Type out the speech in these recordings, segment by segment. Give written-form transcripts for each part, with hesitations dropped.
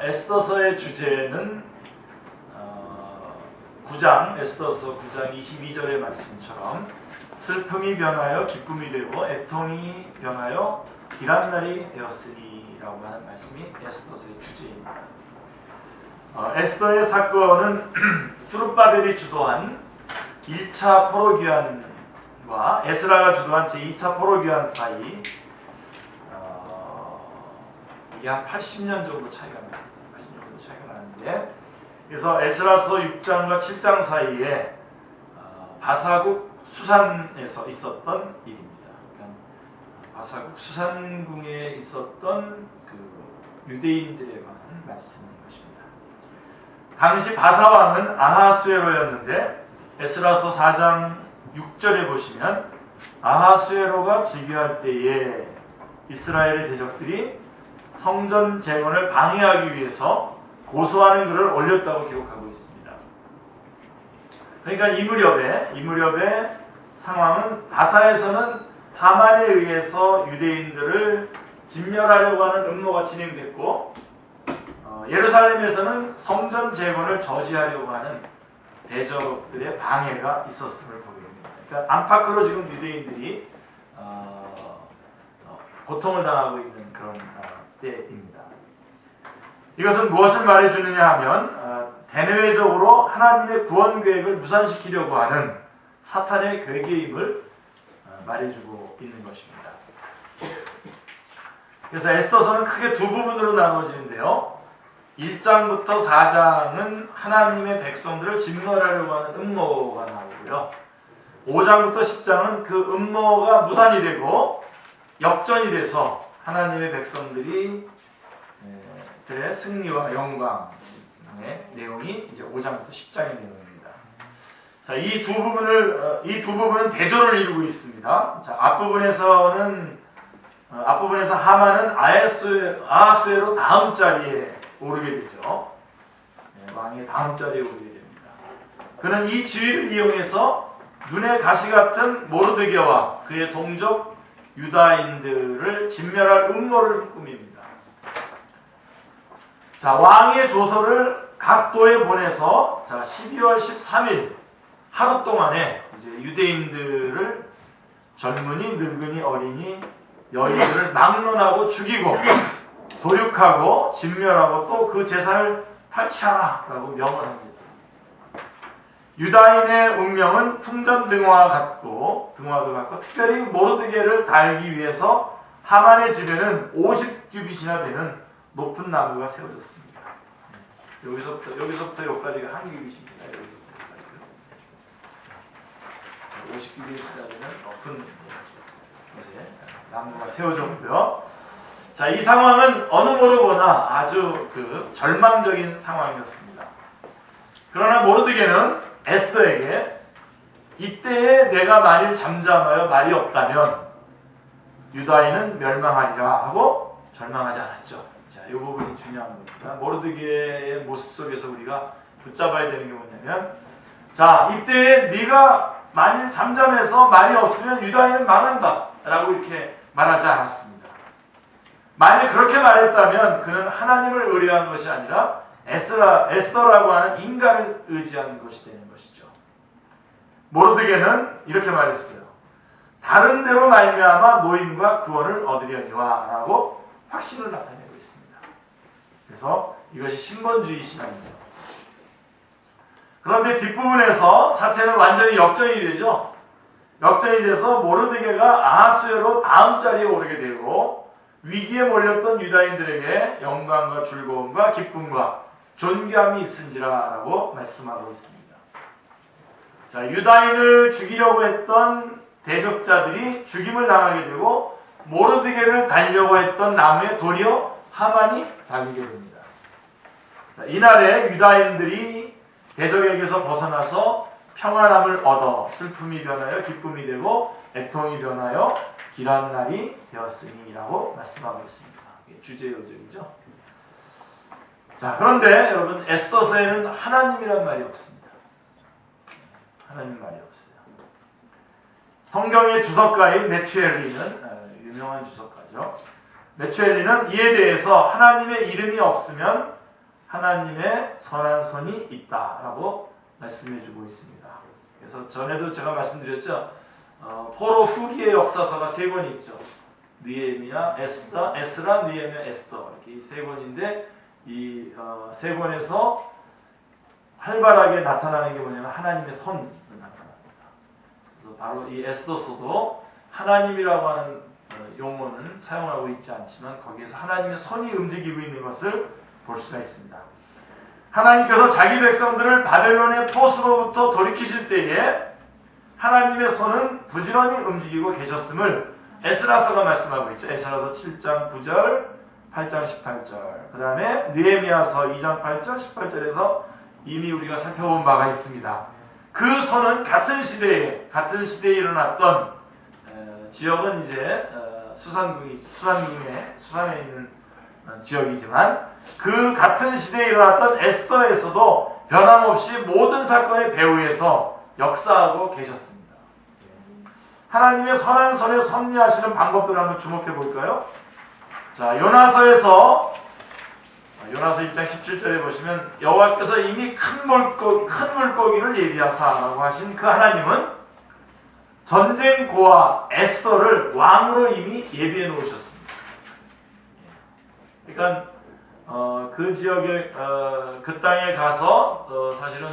에스더서의 주제는 9장, 에스더서 9장 22절의 말씀처럼 슬픔이 변하여 기쁨이 되고 애통이 변하여 길한 날이 되었으니 라고 하는 말씀이 에스더서의 주제입니다. 에스더의 사건은 스룹바벨이 주도한 1차 포로기환과 에스라가 주도한 제2차 포로기환 사이 이게 한 80년 정도 차이가 나는데, 그래서 에스라서 6장과 7장 사이에 바사국 수산에서 있었던 일입니다. 그러니까 바사국 수산궁에 있었던 그 유대인들에 관한 말씀인 것입니다. 당시 바사왕은 아하수에로였는데 에스라서 4장 6절에 보시면 아하수에로가 즉위할 때에 이스라엘의 대적들이 성전 재건을 방해하기 위해서 고소하는 글을 올렸다고 기록하고 있습니다. 그러니까 이 무렵의 상황은 바사에서는 하만에 의해서 유대인들을 진멸하려고 하는 음모가 진행됐고, 예루살렘에서는 성전 재건을 저지하려고 하는 대적들의 방해가 있었음을 보게 됩니다. 그러니까 안팎으로 지금 유대인들이 고통을 당하고 있는 그런 때입니다. 이것은 무엇을 말해주느냐 하면 대내외적으로 하나님의 구원 계획을 무산시키려고 하는 사탄의 괴계임을 말해주고 있는 것입니다. 그래서 에스더서는 크게 두 부분으로 나누어지는데요. 1장부터 4장은 하나님의 백성들을 진멸하려고 하는 음모가 나오고요. 5장부터 10장은 그 음모가 무산이 되고 역전이 돼서 하나님의 백성들이 들의 승리와 영광의 내용이 이제 5장부터 10장의 내용입니다. 자, 이 두 부분은 대조를 이루고 있습니다. 자, 앞부분에서 하만은 아하수에로 다음 자리에 오르게 되죠. 왕의 다음 자리에 오르게 됩니다. 그는 이 지위를 이용해서 눈에 가시 같은 모르드게와 그의 동족 유다인들을 진멸할 음모를 꾸밉니다. 자, 왕의 조서를 각 도에 보내서 12월 13일 하루 동안에 이제 유대인들을 젊은이, 늙은이, 어린이, 여인들을 막론하고 죽이고 도륙하고 진멸하고 또 그 재산을 탈취하라라고 명을 합니다. 유다인의 운명은 풍전등화도 같고 특별히 모르드게를 달기 위해서 하만의 집에는 50규빗이나 되는 높은 나무가 세워졌습니다. 여기서부터 여기까지가 한 규빗입니다. 여기서부터 50규빗이나 되는 높은 곳에 나무가 세워졌고요. 자, 이 상황은 어느 모르거나 아주 절망적인 상황이었습니다. 그러나 모르드게는 에스더에게 이때에 내가 만일 잠잠하여 말이 없다면 유다인은 멸망하리라 하고 절망하지 않았죠. 자, 이 부분이 중요한 겁니다. 모르드게의 모습 속에서 우리가 붙잡아야 되는 게 뭐냐면, 자, 이때에 네가 만일 잠잠해서 말이 없으면 유다인은 망한다 라고 이렇게 말하지 않았습니다. 만일 그렇게 말했다면 그는 하나님을 의뢰한 것이 아니라 에스더라고 하는 인간을 의지하는 것이 되는 것이죠. 모르드게는 이렇게 말했어요. 다른 데로 말미암아 노임과 구원을 얻으려니와 라고 확신을 나타내고 있습니다. 그래서 이것이 신본주의 신앙이죠. 그런데 뒷부분에서 사태는 완전히 역전이 되죠. 역전이 돼서 모르드게가 아하수에로 다음 자리에 오르게 되고 위기에 몰렸던 유다인들에게 영광과 즐거움과 기쁨과 존귀함이 있은지라 라고 말씀하고 있습니다. 자, 유다인을 죽이려고 했던 대적자들이 죽임을 당하게 되고 모르드게를 달려고 했던 나무에 도리어 하만이 달리게 됩니다. 자, 이날에 유다인들이 대적에게서 벗어나서 평안함을 얻어 슬픔이 변하여 기쁨이 되고 애통이 변하여 길한 날이 되었으니라고 말씀하고 있습니다. 이게 주제 요절이죠. 자, 그런데 여러분, 에스더서에는 하나님이란 말이 없습니다. 하나님 말이 없어요. 성경의 주석가인 메추엘리는 유명한 주석가죠. 메추엘리는 이에 대해서 하나님의 이름이 없으면 하나님의 선한 손이 있다라고 말씀해주고 있습니다. 그래서 전에도 제가 말씀드렸죠. 포로 후기의 역사서가 세 권이 있죠. 느헤미야, 에스라, 느헤미야, 에스더 이렇게 세 권인데 이 세 권에서 활발하게 나타나는 게 뭐냐면 하나님의 손이 나타납니다. 그래서 바로 이 에스더서도 하나님이라고 하는 용어는 사용하고 있지 않지만 거기에서 하나님의 손이 움직이고 있는 것을 볼 수가 있습니다. 하나님께서 자기 백성들을 바벨론의 포수로부터 돌이키실 때에 하나님의 손은 부지런히 움직이고 계셨음을 에스라서가 말씀하고 있죠. 에스라서 7장 9절, 8장 18절, 그 다음에 느헤미야서 2장 8절, 18절에서 이미 우리가 살펴본 바가 있습니다. 그 손은 같은 시대에 일어났던 지역은 이제 수산에 있는 지역이지만 그 같은 시대에 일어났던 에스더에서도 변함없이 모든 사건의 배후에서 역사하고 계셨습니다. 하나님의 선한 손에 섭리하시는 방법들을 한번 주목해 볼까요? 자, 요나서 1장 17절에 보시면 여호와께서 이미 큰 물고기를 예비하사라고 하신 그 하나님은 전쟁고와 에스더를 왕으로 이미 예비해 놓으셨습니다. 그러니까 그 지역에 그 땅에 가서 사실은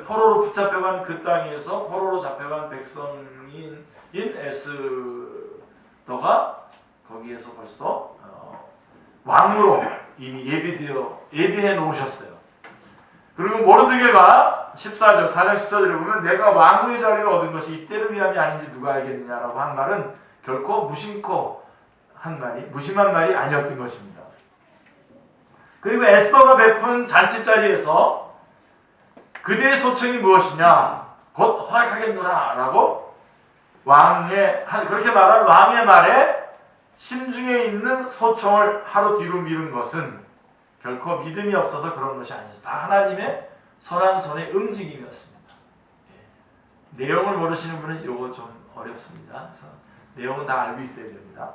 포로로 붙잡혀간 그 땅에서 포로로 잡혀간 백성인 에스더가 거기에서 벌써 왕으로 이미 예비해 놓으셨어요. 그리고 모르드게가 4장 10절에 보면 내가 왕의 자리를 얻은 것이 이때를 위함이 아닌지 누가 알겠느냐라고 한 말은 결코 무심한 말이 아니었던 것입니다. 그리고 에스더가 베푼 잔치자리에서 그대의 소청이 무엇이냐? 곧 허락하겠노라 라고 그렇게 말한 왕의 말에 심중에 있는 소청을 하루 뒤로 미룬 것은 결코 믿음이 없어서 그런 것이 아니었다. 다 하나님의 선한 손의 움직임이었습니다. 내용을 모르시는 분은 이거 좀 어렵습니다. 그래서 내용은 다 알고 있어야 됩니다.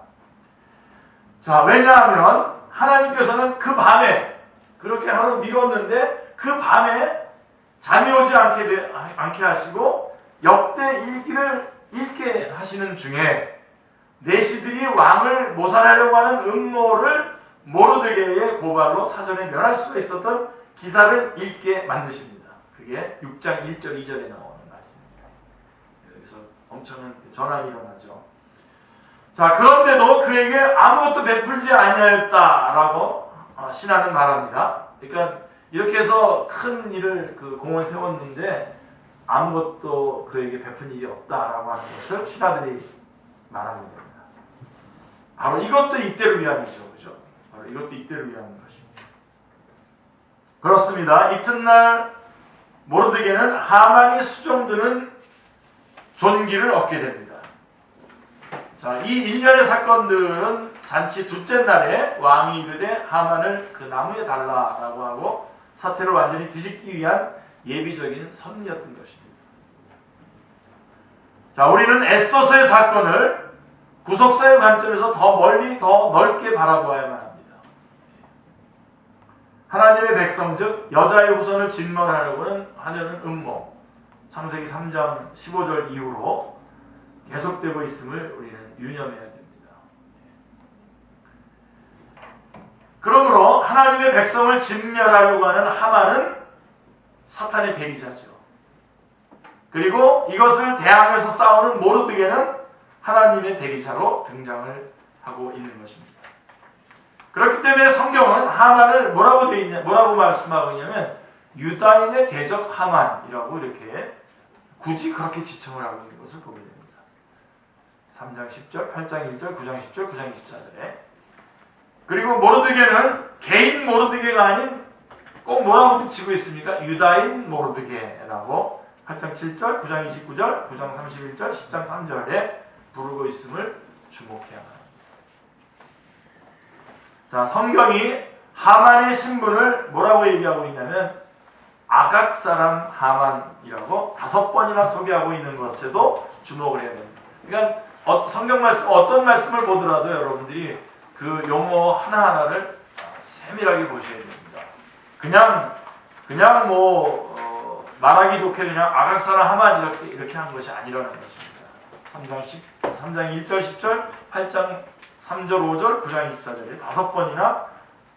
자, 왜냐하면 하나님께서는 그 밤에 그렇게 하루 미뤘는데 그 밤에 잠이 오지 않게 하시고 역대 일기를 읽게 하시는 중에 내시들이 왕을 모살하려고 하는 음모를 모르드게의 고발로 사전에 멸할 수가 있었던 기사를 읽게 만드십니다. 그게 6장 1절 2절에 나오는 말씀입니다. 여기서 엄청난 전환이 일어나죠. 자, 그런데도 그에게 아무것도 베풀지 아니하였다라고 신하는 말합니다. 그러니까 이렇게 해서 큰 일을 공을 세웠는데 아무것도 그에게 베푼 일이 없다라고 하는 것을 신하들이 말하게 됩니다. 바로 이것도 이때를 위함이죠. 그죠? 바로 이것도 이때를 위한 것입니다. 그렇습니다. 이튿날 모르드게는 하만이 수종드는 존귀를 얻게 됩니다. 자, 이 일련의 사건들은 잔치 둘째 날에 왕이 이르되 하만을 그 나무에 달라라고 하고 사태를 완전히 뒤집기 위한 예비적인 섭리였던 것입니다. 자, 우리는 에스더서의 사건을 구속사의 관점에서 더 멀리 더 넓게 바라보아야만 합니다. 하나님의 백성 즉 여자의 후손을 진멸하려는 음모 창세기 3장 15절 이후로 계속되고 있음을 우리는 유념해야 됩니다. 그러므로 하나님의 백성을 진멸하려고 하는 하만은 사탄의 대리자죠. 그리고 이것을 대항해서 싸우는 모르드게는 하나님의 대리자로 등장을 하고 있는 것입니다. 그렇기 때문에 성경은 하만을 뭐라고 말씀하고 있냐면 유다인의 대적 하만이라고 이렇게 굳이 그렇게 지칭을 하고 있는 것을 보게 됩니다. 3장 10절, 8장 1절, 9장 10절, 9장 24절에 그리고 모르드게는 개인 모르드게가 아닌 꼭 뭐라고 붙이고 있습니까? 유다인 모르드게라고 8장 7절, 9장 29절, 9장 31절, 10장 3절에 부르고 있음을 주목해야 합니다. 자, 성경이 하만의 신분을 뭐라고 얘기하고 있냐면 아각 사람 하만이라고 5번이나 소개하고 있는 것에도 주목을 해야 됩니다. 그러니까 성경 말씀 어떤 말씀을 보더라도 여러분들이 그 용어 하나하나를 세밀하게 보셔야 됩니다. 그냥 뭐 말하기 좋게 그냥 아각사랑 하만 이렇게 한 것이 아니라는 것입니다. 3장 1절 10절 8장 3절 5절 9장 24절에 5번이나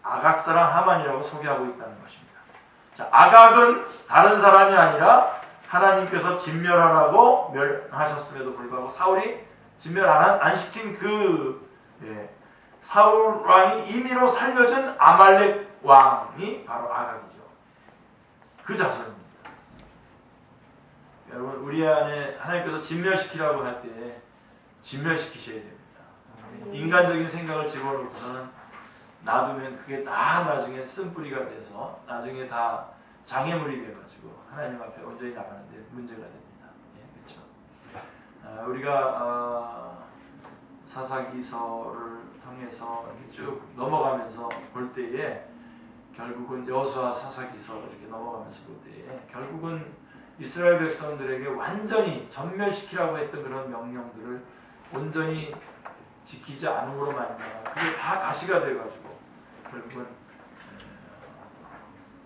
아각사랑 하만이라고 소개하고 있다는 것입니다. 자, 아각은 다른 사람이 아니라 하나님께서 진멸하라고 멸하셨음에도 불구하고 사울이 진멸 안 시킨 사울 왕이 임의로 살려준 아말렉 왕이 바로 아각이죠. 그 자손입니다. 여러분, 우리 안에 하나님께서 진멸시키라고 할 때 진멸시키셔야 됩니다. 인간적인 생각을 집어넣고서는 놔두면 그게 다 나중에 쓴뿌리가 돼서 나중에 다 장애물이 돼가지고 하나님 앞에 온전히 나가는데 문제가 됩니다. 그렇죠? 우리가 사사기서를 통해서 이렇게 쭉 넘어가면서 볼 때에 결국은 여호수아 사사기서 이렇게 넘어가면서 볼 때에 결국은 이스라엘 백성들에게 완전히 전멸시키라고 했던 그런 명령들을 온전히 지키지 않음으로 말미암아 그게 다 가시가 돼가지고 결국은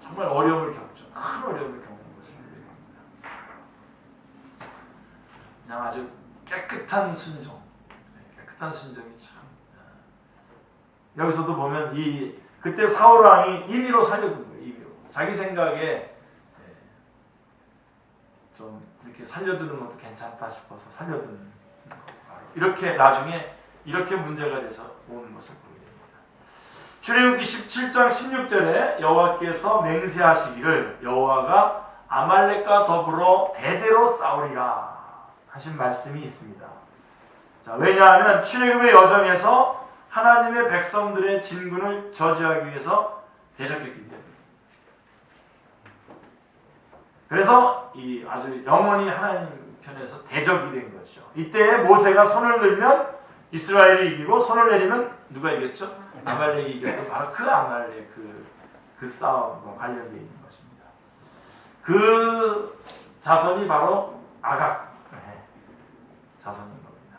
정말 어려움을 겪죠. 큰 어려움을 겪는 것을 보게 됩니다. 그냥 아주 깨끗한 순종, 깨끗한 순종이 참 여기서도 보면 그때 사울 왕이 임의로 살려둔 거예요. 임의로 자기 생각에 좀 이렇게 살려두는 것도 괜찮다 싶어서 살려두는 거. 이렇게 나중에 이렇게 문제가 돼서 오는 것을 보게 됩니다. 출애굽기 17장 16절에 여호와께서 맹세하시기를 여호와가 아말렉과 더불어 대대로 싸우리라 하신 말씀이 있습니다. 자, 왜냐하면 출애굽의 여정에서 하나님의 백성들의 진군을 저지하기 위해서 대적했기 때문에. 그래서 아주 영원히 하나님 편에서 대적이 된 것이죠. 이때 모세가 손을 들면 이스라엘이 이기고 손을 내리면 누가 이겼죠? 아말렉이 이겼던 바로 그 아말렉 그 싸움과 관련되어 있는 것입니다. 그 자손이 바로 아각 자손인 겁니다.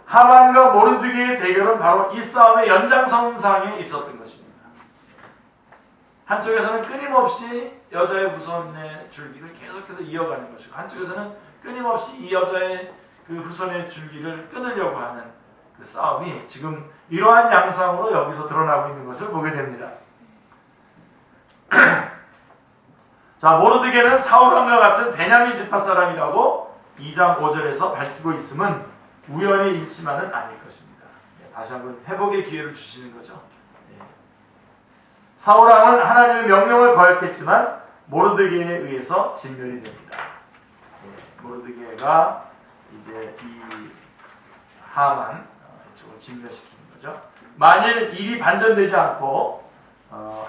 하만과 모르드게의 대결은 바로 이 싸움의 연장선상에 있었던 것입니다. 한쪽에서는 끊임없이 여자의 후손의 줄기를 계속해서 이어가는 것이고 한쪽에서는 끊임없이 이 여자의 그 후손의 줄기를 끊으려고 하는 그 싸움이 지금 이러한 양상으로 여기서 드러나고 있는 것을 보게 됩니다. 자, 모르드게는 사울왕과 같은 베냐민 지파 사람이라고 2장 5절에서 밝히고 있음은 우연의 일치만은 아닐 것입니다. 다시 한번 회복의 기회를 주시는 거죠. 사울왕은 하나님의 명령을 거역했지만 모르드게에 의해서 진멸이 됩니다. 모르드게가 이제 이 하만 이쪽을 진멸시키는 거죠. 만일 일이 반전되지 않고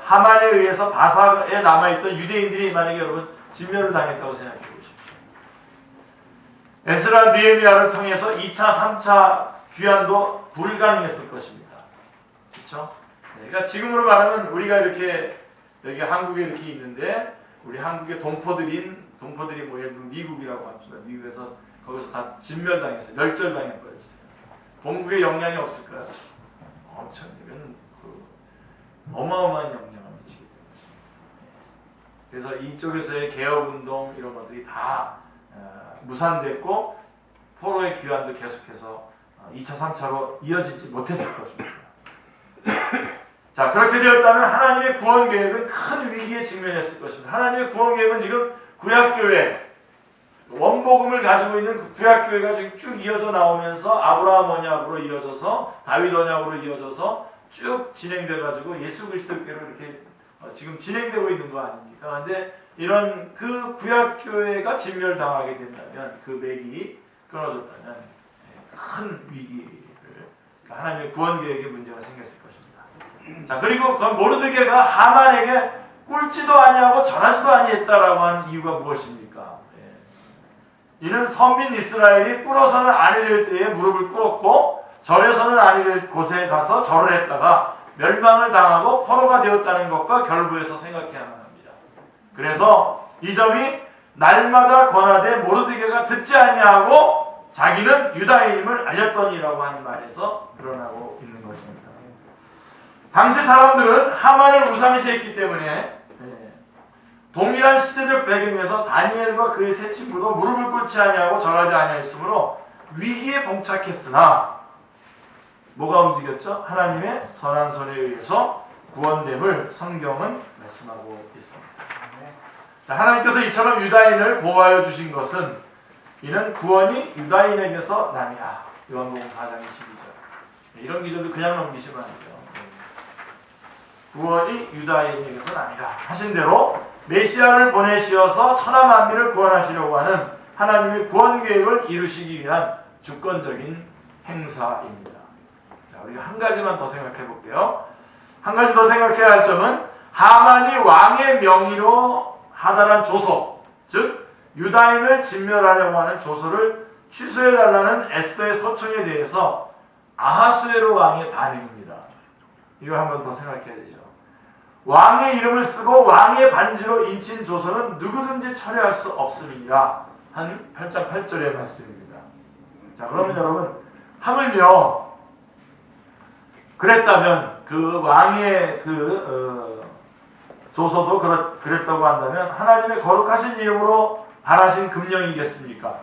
하만에 의해서 바사에 남아있던 유대인들이 만약에 여러분 진멸을 당했다고 생각해 보십시오. 에스라 느헤미야를 통해서 2차, 3차 귀환도 불가능했을 것입니다. 그렇죠? 그러니까 지금으로 말하면 우리가 이렇게 여기 한국에 이렇게 있는데 우리 한국의 동포들이 뭐 예를 들면 미국이라고 합시다. 미국에서 거기서 다 진멸당했어요. 멸절당해버렸어요. 본국에 영향이 없을까요? 엄청 이건 어마어마한 영향을 미치게 되는 것입니다. 그래서 이쪽에서의 개혁운동 이런 것들이 다 무산됐고 포로의 귀환도 계속해서 2차, 3차로 이어지지 못했을 것입니다. 자, 그렇게 되었다면 하나님의 구원 계획은 큰 위기에 직면했을 것입니다. 하나님의 구원 계획은 지금 구약교회, 원복음을 가지고 있는 그 구약교회가 지금 쭉 이어져 나오면서 아브라함 언약으로 이어져서 다윗 언약으로 이어져서 쭉 진행돼가지고 예수 그리스도께로 이렇게 지금 진행되고 있는 거 아닙니까? 그런데 이런 그 구약교회가 진멸당하게 된다면 그 맥이 끊어졌다면 큰 위기를 하나님의 구원 계획에 문제가 생겼을 것입니다. 자, 그리고 그 모르드게가 하만에게 꿀지도 아니하고 절하지도 아니했다라고 한 이유가 무엇입니까? 이는 선민 이스라엘이 꿇어서는 아니 될 때에 무릎을 꿇었고 절해서는 아니 될 곳에 가서 절을 했다가 멸망을 당하고 포로가 되었다는 것과 결부해서 생각해야만 합니다. 그래서 이 점이 날마다 권하되 모르드게가 듣지 아니하고 자기는 유다인임을 알렸더니라고 하는 말에서 드러나고 있는 것입니다. 당시 사람들은 하만을 우상시했기 때문에 동일한 시대적 배경에서 다니엘과 그의 세 친구도 무릎을 꿇지 아니하고 절하지 아니하였으므로 위기에 봉착했으나 뭐가 움직였죠? 하나님의 선한 손에 의해서 구원됨을 성경은 말씀하고 있습니다. 자, 하나님께서 이처럼 유다인을 보호하여 주신 것은 이는 구원이 유다인에게서 남이라. 요한복음 4장 22절. 이런 기절도 그냥 넘기시면 안 돼요. 구원이 유다인에게서 남이라 하신 대로 메시아를 보내시어서 천하 만민을 구원하시려고 하는 하나님의 구원 계획을 이루시기 위한 주권적인 행사입니다. 자, 우리가 한 가지만 더 생각해 볼게요. 한 가지 더 생각해야 할 점은 하만이 왕의 명의로 하달한 조서, 즉 유다인을 진멸하려고 하는 조서를 취소해달라는 에스더의 서청에 대해서 아하수에로 왕의 반응입니다. 이걸 한번 더 생각해야 되죠. 왕의 이름을 쓰고 왕의 반지로 인친 조서는 누구든지 철회할 수 없음이니라 한 8장 8절의 말씀입니다. 자, 그러면 여러분 하물며 그랬다면 그 왕의 조서도 그랬다고 한다면 하나님의 거룩하신 이름으로 발하신 금령이겠습니까?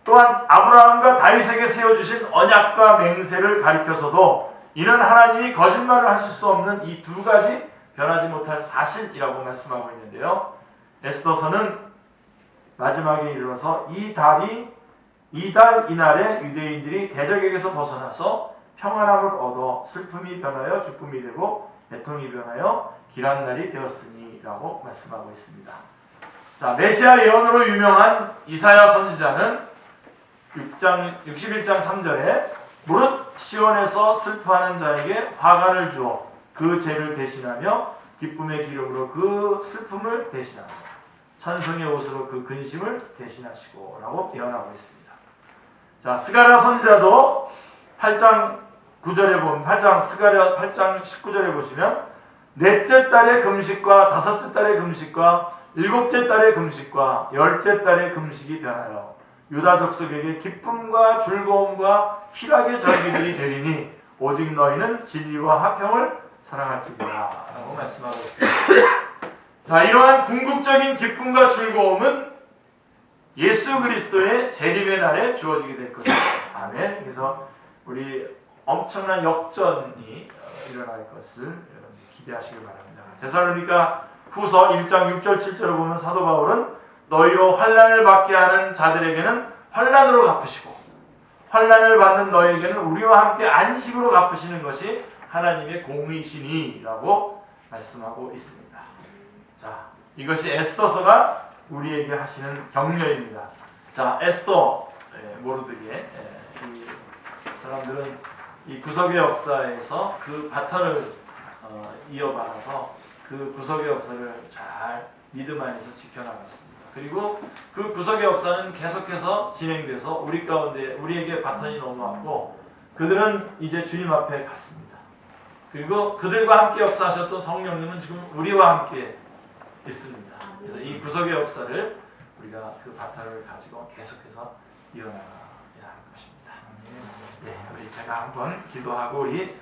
또한 아브라함과 다윗에게 세워주신 언약과 맹세를 가리켜서도 이는 하나님이 거짓말을 하실 수 없는 이 두 가지 변하지 못할 사실이라고 말씀하고 있는데요. 에스더서는 마지막에 이르러서 이달 이날에 유대인들이 대적에게서 벗어나서 평안함을 얻어 슬픔이 변하여 기쁨이 되고 애통이 변하여 길한 날이 되었으니라고 말씀하고 있습니다. 자, 메시아 예언으로 유명한 이사야 선지자는 61장 3절에 무릇 시온에서 슬퍼하는 자에게 화관을 주어 그 죄를 대신하며 기쁨의 기름으로 그 슬픔을 대신하며 찬송의 옷으로 그 근심을 대신하시고 라고 예언하고 있습니다. 자, 스가랴 선지자도 8장 9절에 보면 8장 19절에 보시면 넷째 달의 금식과 다섯째 달의 금식과 일곱째 달의 금식과 열째 달의 금식이 변하여 유다 족속에게 기쁨과 즐거움과 희락의 절기들이 되리니 오직 너희는 진리와 화평을 사랑할지니라 라고 말씀하고 있습니다. 자, 이러한 궁극적인 기쁨과 즐거움은 예수 그리스도의 재림의 날에 주어지게 될 것입니다. 아멘. 그래서 우리 엄청난 역전이 일어날 것을 여러분 기대하시길 바랍니다. 데살로니가 후서 1장 6절 7절을 보면 사도 바울은 너희로 환난을 받게 하는 자들에게는 환난으로 갚으시고 환난을 받는 너희에게는 우리와 함께 안식으로 갚으시는 것이 하나님의 공의시니라고 말씀하고 있습니다. 자, 이것이 에스더서가 우리에게 하시는 격려입니다. 자, 에스더 모르드게 이 사람들은 이 구석의 역사에서 그 바턴을 이어받아서 그 구석의 역사를 잘 믿음 안에서 지켜나갔습니다. 그리고 그 구석의 역사는 계속해서 진행돼서 우리 가운데 우리에게 바턴이 넘어왔고 그들은 이제 주님 앞에 갔습니다. 그리고 그들과 함께 역사하셨던 성령님은 지금 우리와 함께 있습니다. 그래서 이 구석의 역사를 우리가 그 바탕을 가지고 계속해서 이어나가야 할 것입니다. 네, 우리 제가 한번 기도하고 우리